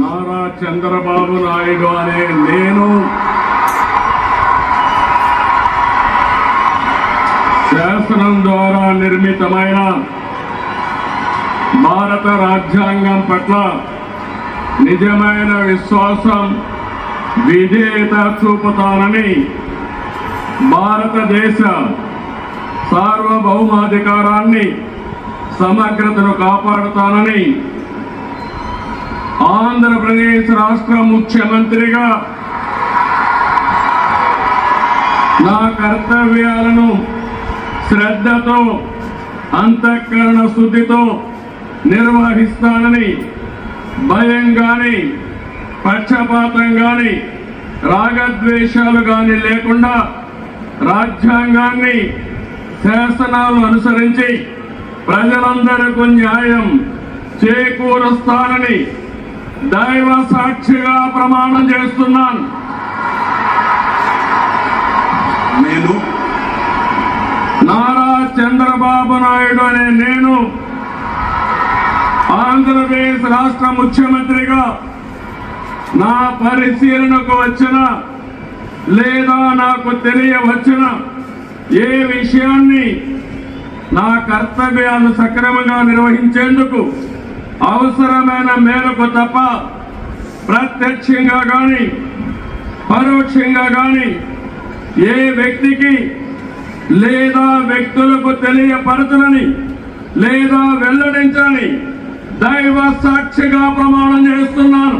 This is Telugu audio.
నారా చంద్రబాబు నాయుడు అనే నేను శాసనం ద్వారా నిర్మితమైన భారత రాజ్యాంగం పట్ల నిజమైన విశ్వాసం విధేయత చూపుతానని, భారతదేశ సార్వభౌమాధికారాన్ని సమగ్రతను కాపాడుతానని, ఆంధ్రప్రదేశ్ రాష్ట్ర ముఖ్యమంత్రిగా నా కర్తవ్యాలను శ్రద్ధతో అంతఃకరణ శుద్ధితో నిర్వహిస్తానని, భయం గాని పక్షపాతం గాని రాగద్వేషాలు గాని లేకుండా రాజ్యాంగాన్ని శాసనాలు అనుసరించి ప్రజలందరికీ న్యాయం చేకూరుస్తానని దైవ సాక్షిగా ప్రమాణం చేస్తున్నాను. నేను నారా చంద్రబాబు నాయుడు అనే నేను ఆంధ్రప్రదేశ్ రాష్ట్ర ముఖ్యమంత్రిగా నా పరిశీలనకు వచ్చిన లేదా నాకు తెలియవచ్చిన ఏ విషయాన్ని నా కర్తవ్యాలను సక్రమంగా నిర్వహించేందుకు అవసరమైన మేరకు తప్ప ప్రత్యక్షంగా గాని పరోక్షంగా గాని ఏ వ్యక్తికి లేదా వ్యక్తులకు తెలియపరచని లేదా వెల్లడించని దైవ సాక్షిగా ప్రమాణం చేస్తున్నాను.